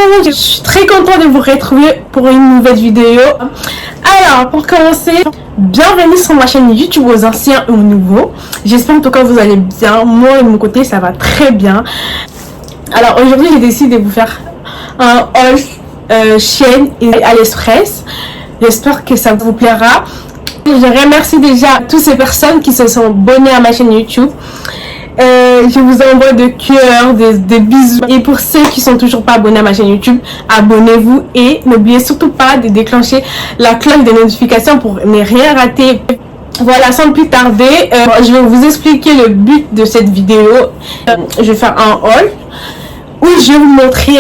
monde, je suis très contente de vous retrouver pour une nouvelle vidéo. Alors, pour commencer, bienvenue sur ma chaîne YouTube aux anciens et aux nouveaux. J'espère en tout cas que vous allez bien. Moi, de mon côté, ça va très bien. Alors, aujourd'hui, j'ai décidé de vous faire un haul Shein et AliExpress. J'espère que ça vous plaira. Je remercie déjà toutes ces personnes qui se sont abonnées à ma chaîne YouTube. Je vous envoie de cœur, des bisous. Et pour ceux qui sont toujours pas abonnés à ma chaîne YouTube, abonnez-vous et n'oubliez surtout pas de déclencher la cloche de notification pour ne rien rater. Voilà, sans plus tarder, je vais vous expliquer le but de cette vidéo. Je vais faire un haul où je vais vous montrer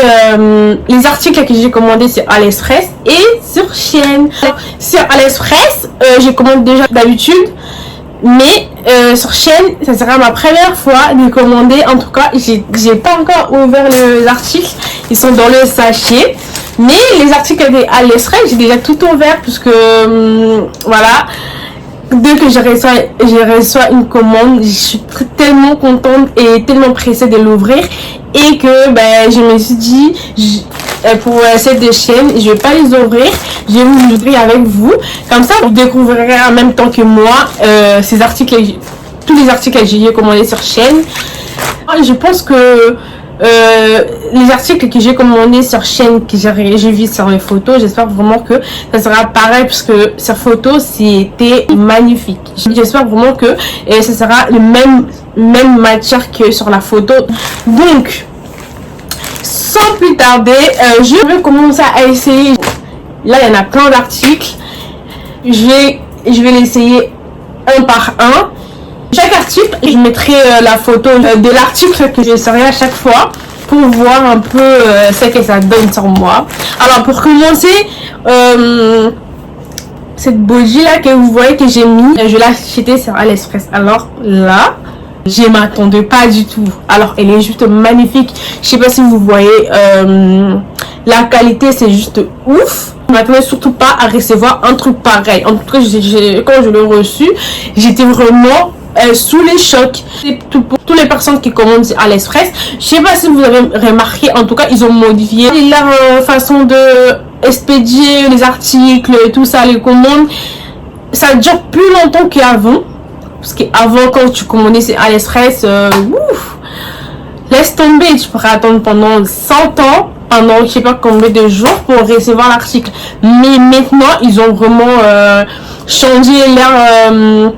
les articles que j'ai commandés sur AliExpress et sur Shein. Sur AliExpress, je commande déjà d'habitude. Mais sur Shein, ça sera ma première fois de commander. En tout cas, j'ai pas encore ouvert les articles. Ils sont dans le sachet. Mais les articles de AliExpress, j'ai déjà tout ouvert. Puisque, voilà. Dès que je reçois une commande, je suis tellement contente et tellement pressée de l'ouvrir. Et que je me suis dit, pour cette chaîne, je vais pas les ouvrir, je vais vous ouvrir avec vous. Comme ça, vous découvrirez en même temps que moi ces articles, tous les articles que j'ai commandés sur Shein. Je pense que les articles que j'ai commandés sur Shein, que j'ai vu sur les photos, j'espère vraiment que ça sera pareil parce que sur photo c'était magnifique. J'espère vraiment que ça sera le même matière que sur la photo. Donc sans plus tarder, je vais commencer à essayer. Là il y en a plein d'articles. Je vais l'essayer un par un. Chaque article, je mettrai la photo de l'article que j'essaierai à chaque fois pour voir un peu ce que ça donne sur moi. Alors pour commencer, cette body là que vous voyez que j'ai mis, je l'ai achetée sur AliExpress. Alors là, je m'attendais pas du tout. Alors elle est juste magnifique. Je sais pas si vous voyez, la qualité c'est juste ouf. Je m'attendais surtout pas à recevoir un truc pareil. En tout cas, quand je l'ai reçu, j'étais vraiment sous les chocs. Pour toutes les personnes qui commandent sur AliExpress, je sais pas si vous avez remarqué, en tout cas ils ont modifié leur façon de expédier les articles et tout ça, les commandes. Ça dure plus longtemps qu'avant, parce qu'avant quand tu commandais sur AliExpress, laisse tomber, tu pourrais attendre pendant 100 ans, pendant je sais pas combien de jours pour recevoir l'article. Mais maintenant ils ont vraiment changé leur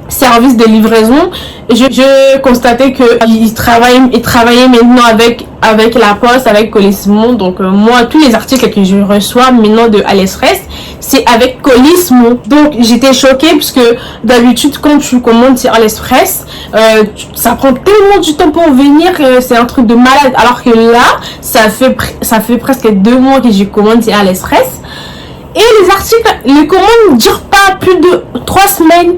service de livraison. Je constatais que ils travaillaient maintenant avec la poste, avec Colissimo. Donc moi, tous les articles que je reçois maintenant de AliExpress, c'est avec Colissimo. Donc j'étais choquée puisque d'habitude quand tu commandes sur AliExpress, ça prend tellement du temps pour venir, c'est un truc de malade. Alors que là, ça fait presque 2 mois que je commande sur AliExpress. Et les articles, les commandes ne durent pas plus de 3 semaines.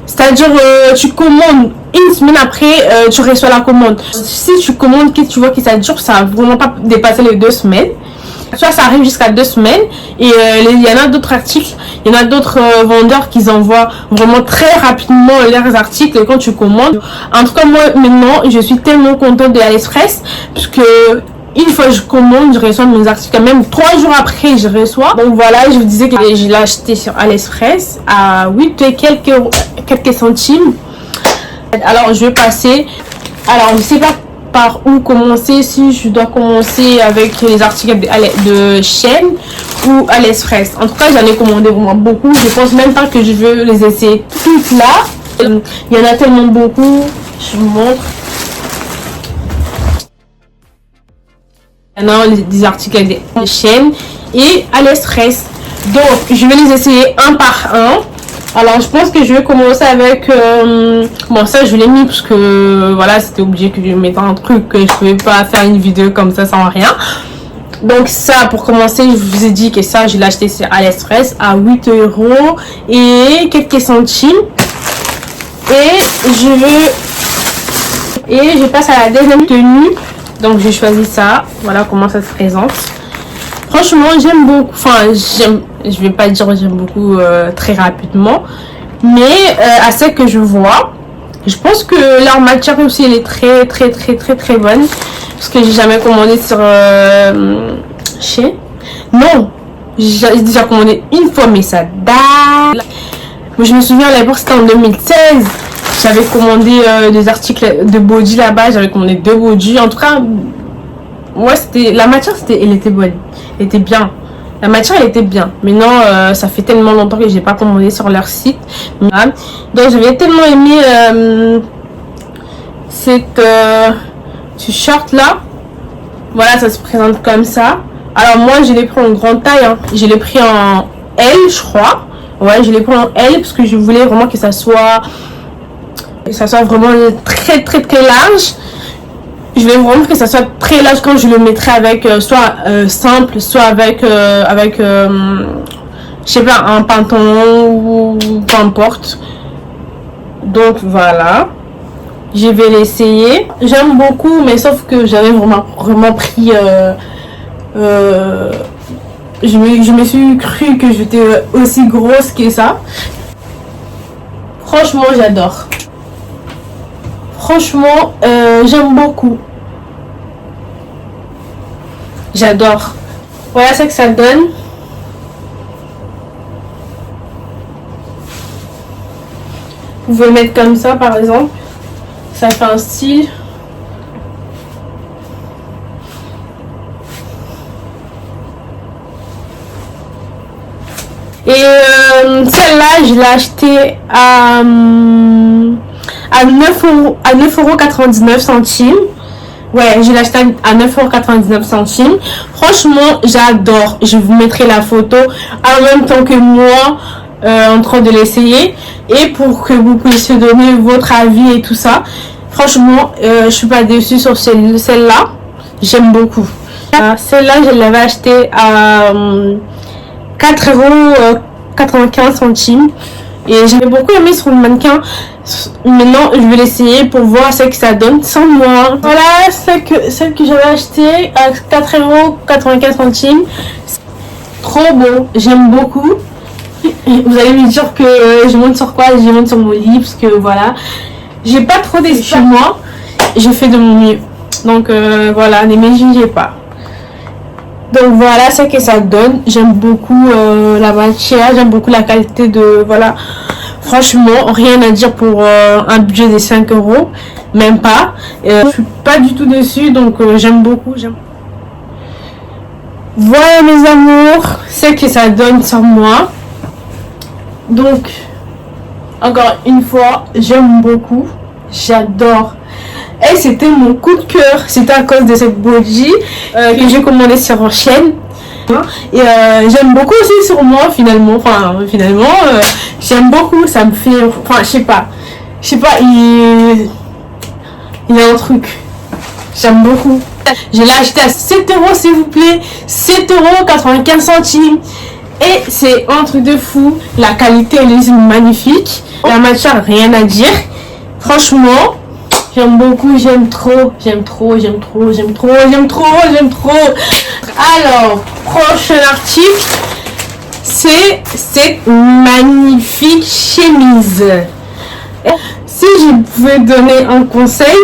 C'est-à-dire, tu commandes une semaine après, tu reçois la commande. Si tu commandes, que tu vois que ça dure, ça va vraiment pas dépasser les 2 semaines. Soit ça arrive jusqu'à 2 semaines. Et il y en a d'autres articles, il y en a d'autres vendeurs qui envoient vraiment très rapidement leurs articles quand tu commandes. En tout cas, moi, maintenant, je suis tellement contente de AliExpress, puisque une fois que je commande, je reçois mes articles. Même 3 jours après, je reçois. Donc voilà, je vous disais que je l'ai acheté sur AliExpress à 8 et quelques centimes. Alors, je vais passer. Alors, je ne sais pas par où commencer. Si je dois commencer avec les articles de Shein ou AliExpress. En tout cas, j'en ai commandé vraiment beaucoup. Je pense même pas que je veux les essayer toutes là. Il y en a tellement beaucoup. Je vous montre. Maintenant des articles de Shein et AliExpress. Donc je vais les essayer un par un. Alors je pense que je vais commencer avec bon, ça je l'ai mis parce que voilà, c'était obligé que je mette un truc, que je pouvais pas faire une vidéo comme ça sans rien. Donc ça, pour commencer, je vous ai dit que ça je l'ai acheté sur AliExpress à 8 € et quelques centimes. Et je passe à la deuxième tenue. Donc j'ai choisi ça. Voilà comment ça se présente. Franchement j'aime beaucoup. Enfin je vais pas dire j'aime beaucoup très rapidement. Mais à ce que je vois, je pense que leur matière aussi elle est très bonne. Parce que j'ai jamais commandé sur Shein. Non, j'ai déjà commandé une fois, mais ça date. Je me souviens à l'époque, c'était en 2016. J'avais commandé des articles de body là-bas. J'avais commandé 2 body. En tout cas, ouais, c'était la matière, elle était bonne. Elle était bien. La matière, elle était bien. Maintenant, ça fait tellement longtemps que j'ai pas commandé sur leur site. Donc, j'avais tellement aimé cette t-shirt là. Voilà, ça se présente comme ça. Alors moi, je l'ai pris en grande taille. Hein. Je l'ai pris en L, je crois. Ouais, je l'ai pris en L parce que je voulais vraiment que ça soit vraiment très très très large. Je voulais vraiment que ça soit très large quand je le mettrai avec soit simple, soit avec je sais pas, un pantalon ou peu importe. Donc voilà. Je vais l'essayer. J'aime beaucoup, mais sauf que j'avais vraiment pris je me suis cru que j'étais aussi grosse que ça. Franchement, j'adore. Franchement, j'aime beaucoup. J'adore. Voilà ce que ça donne. Vous pouvez mettre comme ça, par exemple. Ça fait un style. Et celle-là, je l'ai achetée à 9,99 €. Ouais, je l'ai acheté à 9,99 €. Franchement, j'adore. Je vous mettrai la photo en même temps que moi en train de l'essayer. Et pour que vous puissiez donner votre avis et tout ça. Franchement, je suis pas déçue sur celle-là. J'aime beaucoup. Celle-là, je l'avais achetée à 4,95 €. Et j'avais beaucoup aimé sur le mannequin. Maintenant, je vais l'essayer pour voir ce que ça donne sans moi. Voilà, celle que j'avais achetée à 4,95 €. Trop beau, j'aime beaucoup. Vous allez me dire que je monte sur quoi? Je monte sur mon lit parce que voilà. J'ai pas trop d'esprit chez moi. Je fais de mon mieux. Donc voilà, ne me jugez pas. Donc voilà ce que ça donne. J'aime beaucoup la matière, j'aime beaucoup la qualité de... Voilà. Franchement, rien à dire pour un budget de 5 €. Même pas. Je suis pas du tout dessus, donc j'aime beaucoup. Voilà mes amours, ce que ça donne sur moi. Donc, encore une fois, j'aime beaucoup. J'adore. Et c'était mon coup de cœur. C'était à cause de cette body que j'ai commandé sur Shein. Et j'aime beaucoup aussi sur moi finalement. J'aime beaucoup. Ça me fait... Enfin, je sais pas, il y a un truc. J'aime beaucoup. Je l'ai acheté à 7 € s'il vous plaît. 7,95 €. Et c'est un truc de fou. La qualité, elle est magnifique. La matière, rien à dire. Franchement, j'aime beaucoup, j'aime trop. Alors, prochain article, c'est cette magnifique chemise. Si je pouvais donner un conseil,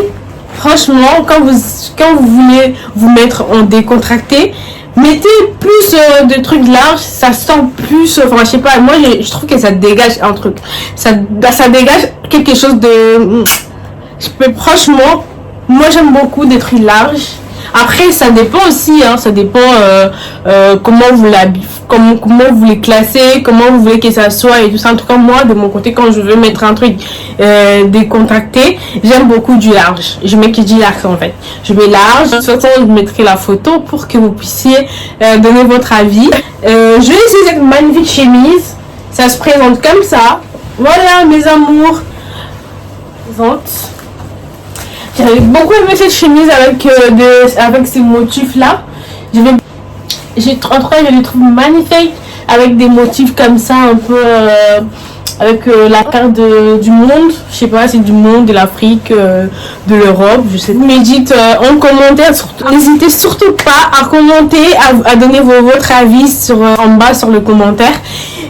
franchement, quand vous voulez vous mettre en décontracté, mettez plus de trucs larges, ça sent plus, enfin je sais pas, moi je trouve que ça dégage un truc, ça dégage quelque chose de, franchement, moi j'aime beaucoup des trucs larges. Après ça dépend aussi, hein, ça dépend comment vous l'habillez, comment vous les classez, comment vous voulez que ça soit et tout ça. En tout cas moi de mon côté, quand je veux mettre un truc décontracté, j'aime beaucoup du large. Je mets que du large en fait. Je mets large. De toute façon, je mettrai la photo pour que vous puissiez donner votre avis. Je vais essayer cette magnifique chemise. Ça se présente comme ça. Voilà mes amours. J'avais beaucoup aimé cette chemise avec ces motifs là. Je les trouve magnifiques avec des motifs comme ça un peu avec la carte du monde. Je sais pas, c'est du monde, de l'Afrique, de l'Europe, je sais. Mais dites en commentaire, n'hésitez surtout pas à commenter, à donner votre avis en bas sur le commentaire.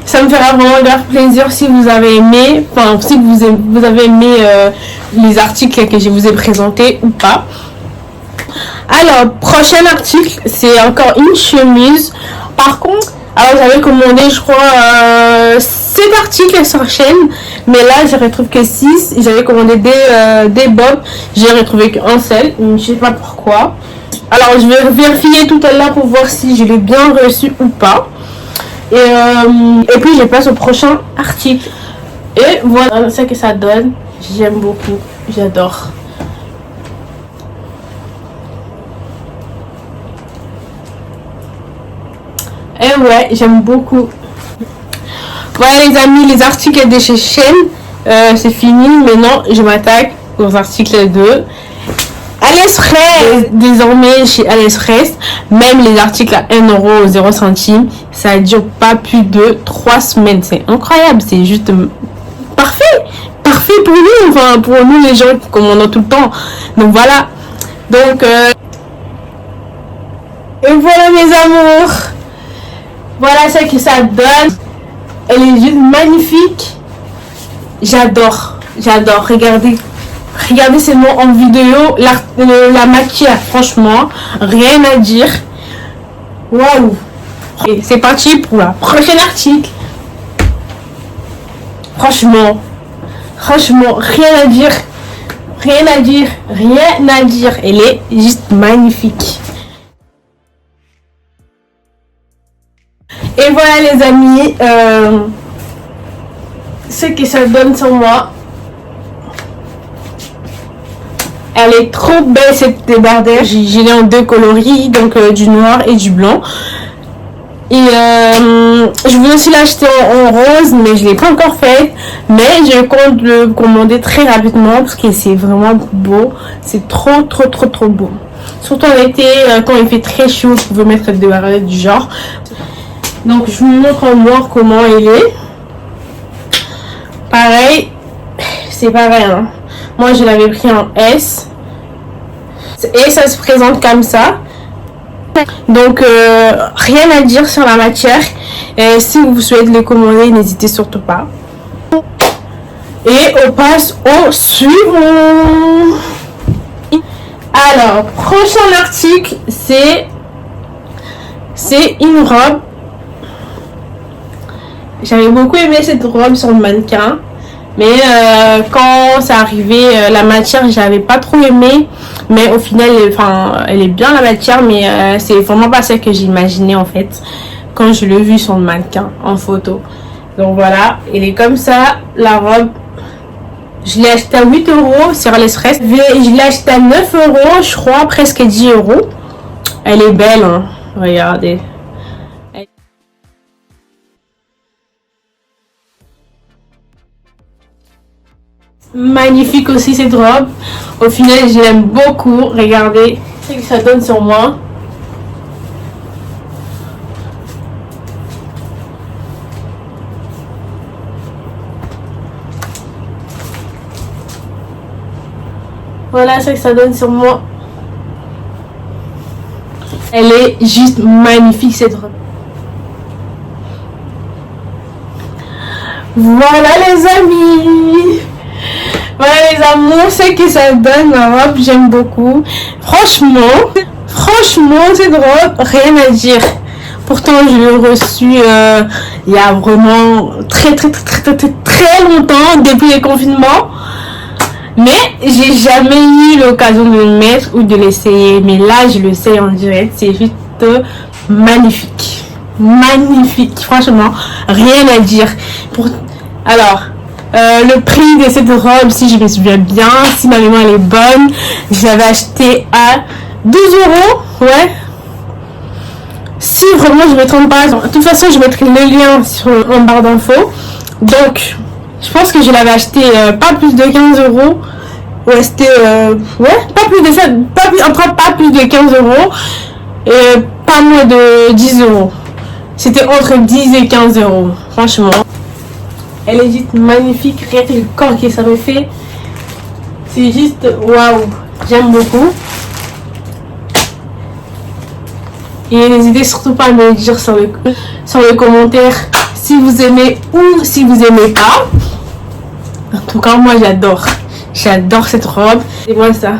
Ça me fera vraiment grave plaisir si vous avez aimé, enfin si vous avez aimé les articles que je vous ai présentés ou pas. Alors, prochain article, c'est encore une chemise. Par contre, alors j'avais commandé, je crois, 7 articles sur chaîne, mais là, je retrouve que 6. J'avais commandé des bobs, j'ai retrouvé qu'un seul, je sais pas pourquoi. Alors, je vais vérifier tout à l'heure pour voir si je l'ai bien reçu ou pas. Et puis, je passe au prochain article. Et voilà ce que ça donne. J'aime beaucoup, j'adore. Et ouais, j'aime beaucoup. Voilà les amis, les articles de chez Shein, c'est fini. Maintenant, je m'attaque aux articles de AliExpress. Désormais, chez AliExpress, même les articles à 1,0 €, ça dure pas plus de 3 semaines. C'est incroyable, c'est juste parfait. Parfait pour nous, enfin pour nous les gens qui commandent tout le temps. Donc voilà. Donc, et voilà mes amours. Voilà ce que ça donne. Elle est juste magnifique. J'adore. J'adore. Regardez. Regardez ces mots en vidéo. La matière, franchement, rien à dire. Waouh. Et c'est parti pour la prochaine article. Franchement, rien à dire. Rien à dire. Rien à dire. Elle est juste magnifique. Et voilà les amis, ce que ça donne sur moi. Elle est trop belle cette débardeur. J'ai l'ai en 2 coloris, donc du noir et du blanc. Et je voulais aussi l'acheter en rose, mais je l'ai pas encore fait. Mais je compte le commander très rapidement parce que c'est vraiment beau. C'est trop beau. Surtout en été, quand il fait très chaud, vous pouvez mettre des débardeurs du genre. Donc je vous montre en noir comment il est. Pareil, c'est pareil. Hein. Moi je l'avais pris en S. Et ça se présente comme ça. Donc rien à dire sur la matière. Et si vous souhaitez le commander, n'hésitez surtout pas. Et on passe au suivant. Alors, prochain article, c'est une robe. J'avais beaucoup aimé cette robe sur le mannequin, mais quand c'est arrivé, la matière, j'avais pas trop aimé, mais au final, elle est bien la matière, mais c'est vraiment pas celle que j'imaginais en fait quand je l'ai vue sur le mannequin en photo. Donc voilà, elle est comme ça, la robe. Je l'ai acheté à 8 € sur AliExpress. Je l'ai acheté à 9 €, je crois, presque 10 €. Elle est belle, hein. Regardez. Magnifique aussi cette robe. Au final, je l'aime beaucoup. Regardez ce que ça donne sur moi. Voilà ce que ça donne sur moi. Elle est juste magnifique cette robe. Voilà les amis. Voilà les amours, c'est que ça donne ma robe, j'aime beaucoup. Franchement, cette robe, rien à dire. Pourtant, je l'ai reçue il y a vraiment très longtemps, depuis le confinement. Mais j'ai jamais eu l'occasion de le mettre ou de l'essayer. Mais là, je le sais en direct, c'est juste magnifique. Magnifique, franchement, rien à dire. Alors, le prix de cette robe, si je me souviens bien, si ma mémoire est bonne, je l'avais acheté à 12 €, ouais. Si vraiment je me trompe pas, de toute façon je mettrai le lien en barre d'infos. Donc, je pense que je l'avais acheté pas plus de 15 €. Ouais, c'était ouais, pas plus de ça, pas plus de 15 € et pas moins de 10 €. C'était entre 10 et 15 €, franchement. Elle est juste magnifique, regardez le corps que ça me fait. C'est juste waouh, j'aime beaucoup. Et n'hésitez surtout pas à me dire sur le commentaire si vous aimez ou si vous aimez pas. En tout cas, moi j'adore. J'adore cette robe. Et moi ça.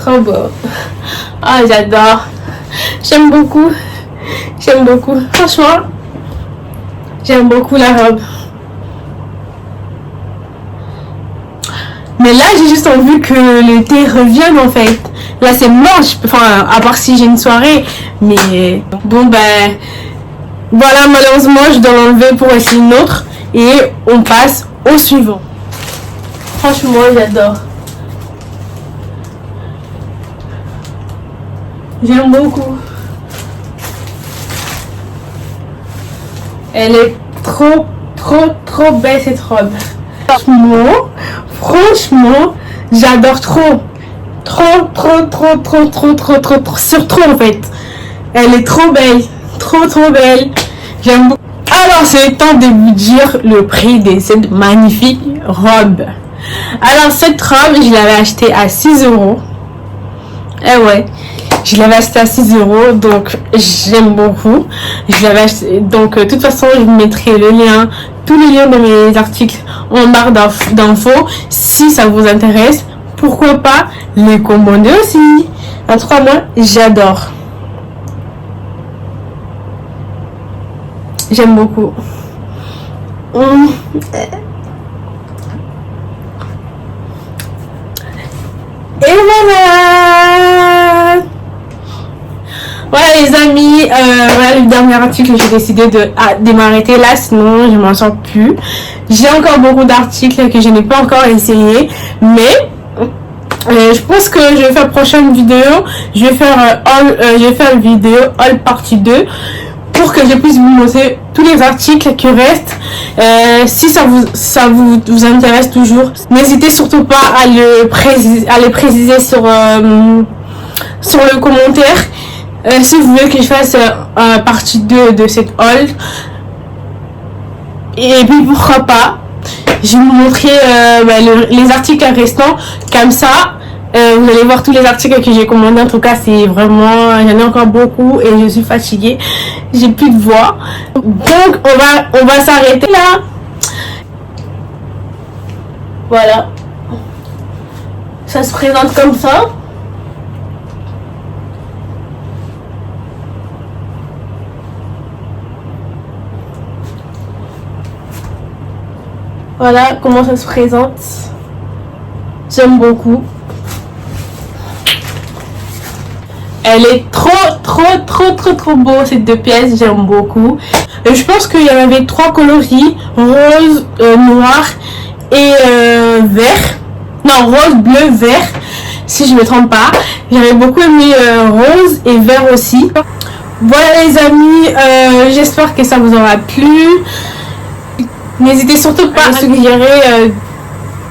Trop beau. Ah, j'adore. J'aime beaucoup. J'aime beaucoup. Franchement, j'aime beaucoup la robe. Mais là, j'ai juste envie que l'été revienne en fait. Là, c'est mort. Enfin, à part si j'ai une soirée. Mais bon, ben voilà, malheureusement, je dois l'enlever pour essayer une autre. Et on passe au suivant. Franchement, j'adore. J'aime beaucoup. Elle est trop belle cette robe. Franchement, j'adore trop. Surtout en fait. Elle est trop belle. Trop belle. J'aime beaucoup. Alors, c'est le temps de vous dire le prix de cette magnifique robe. Alors, cette robe, je l'avais achetée à 6 €. Eh ouais. Je l'avais acheté à 6 €, donc j'aime beaucoup. Je l'avais acheté, donc de toute façon, je vous mettrai le lien, tous les liens de mes articles en barre d'infos. Si ça vous intéresse, pourquoi pas les commander aussi. En 3 mois, j'adore. J'aime beaucoup. Et voilà. Voilà les amis, voilà le dernier article, j'ai décidé de m'arrêter là, sinon je m'en sors plus. J'ai encore beaucoup d'articles que je n'ai pas encore essayé, mais je pense que je vais faire prochaine vidéo, je vais faire une vidéo all partie 2 pour que je puisse vous montrer tous les articles qui restent. Si ça vous intéresse toujours, n'hésitez surtout pas à les préciser sur le commentaire. Si vous voulez que je fasse partie 2 de cette haul. Et puis pourquoi pas, je vais vous montrer les articles restants. Comme ça, vous allez voir tous les articles que j'ai commandés. En tout cas, c'est vraiment, j'en ai encore beaucoup et je suis fatiguée. J'ai plus de voix. Donc, on va s'arrêter là. Voilà. Ça se présente comme ça. Voilà comment ça se présente. J'aime beaucoup. Elle est trop beau ces deux pièces. J'aime beaucoup. Et je pense qu'il y en avait 3 coloris. Rose, noir et vert. Non, rose, bleu, vert. Si je me trompe pas. J'avais beaucoup aimé rose et vert aussi. Voilà les amis. J'espère que ça vous aura plu. N'hésitez surtout pas à suggérer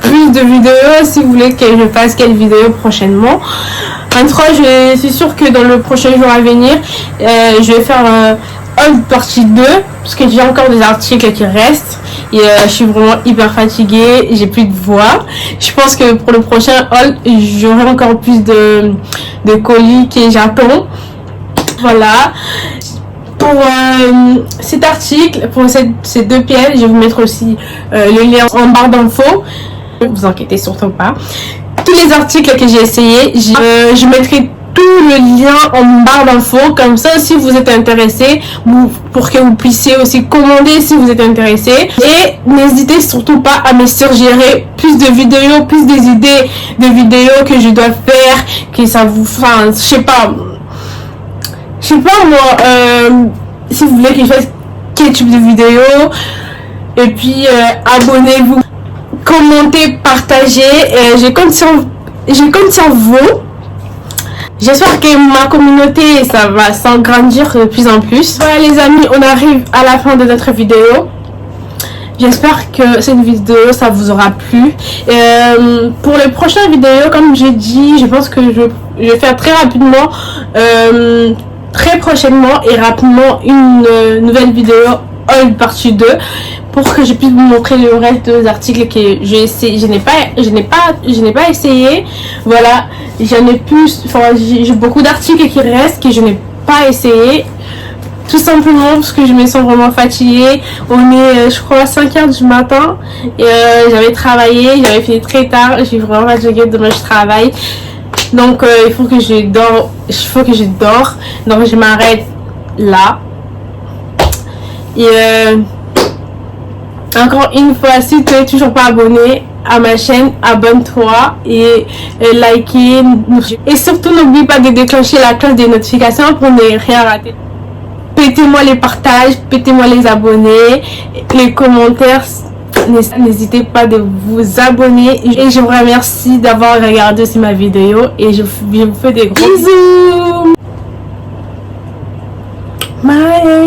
plus de vidéos si vous voulez que je fasse quelle vidéo prochainement. En tout cas, je suis sûre que dans le prochain jour à venir, je vais faire une partie 2 parce que j'ai encore des articles qui restent et je suis vraiment hyper fatiguée, j'ai plus de voix. Je pense que pour le prochain haul, j'aurai encore plus de colis que j'attends. Voilà. Pour cet article, pour ces 2 pièces, je vais vous mettre aussi le lien en barre d'infos. Ne vous inquiétez surtout pas. Tous les articles que j'ai essayé, je mettrai tout le lien en barre d'infos. Comme ça, si vous êtes intéressé, pour que vous puissiez aussi commander si vous êtes intéressé. Et n'hésitez surtout pas à me suggérer plus de vidéos, plus des idées de vidéos que je dois faire, que ça vous... Enfin, je sais pas moi, si vous voulez que je fasse quel type de vidéo. Et puis abonnez-vous, commentez, partagez. Je compte sur vous. J'espère que ma communauté ça va s'agrandir de plus en plus. Voilà les amis, on arrive à la fin de notre vidéo. J'espère que cette vidéo ça vous aura plu. Pour les prochaines vidéos, comme j'ai dit, je pense que je vais faire très rapidement, très prochainement et rapidement une nouvelle vidéo haul partie 2 pour que je puisse vous montrer le reste des articles que j'ai essayé. Je n'ai pas essayé. Voilà, j'en ai plus, enfin j'ai beaucoup d'articles qui restent que je n'ai pas essayé. Tout simplement parce que je me sens vraiment fatiguée. On est, je crois, 5 h du matin. Et j'avais travaillé, j'avais fini très tard. Je suis vraiment fatiguée, demain je travaille. Donc il faut que je dors. Donc je m'arrête là. Et encore une fois, si tu n'es toujours pas abonné à ma chaîne, abonne-toi et likez. Et surtout, n'oublie pas de déclencher la cloche des notifications pour ne rien rater. Pétez-moi les partages, pétez-moi les abonnés, les commentaires. N'hésitez pas de vous abonner. Et je vous remercie d'avoir regardé aussi ma vidéo. Et je vous fais des gros bisous. Bye.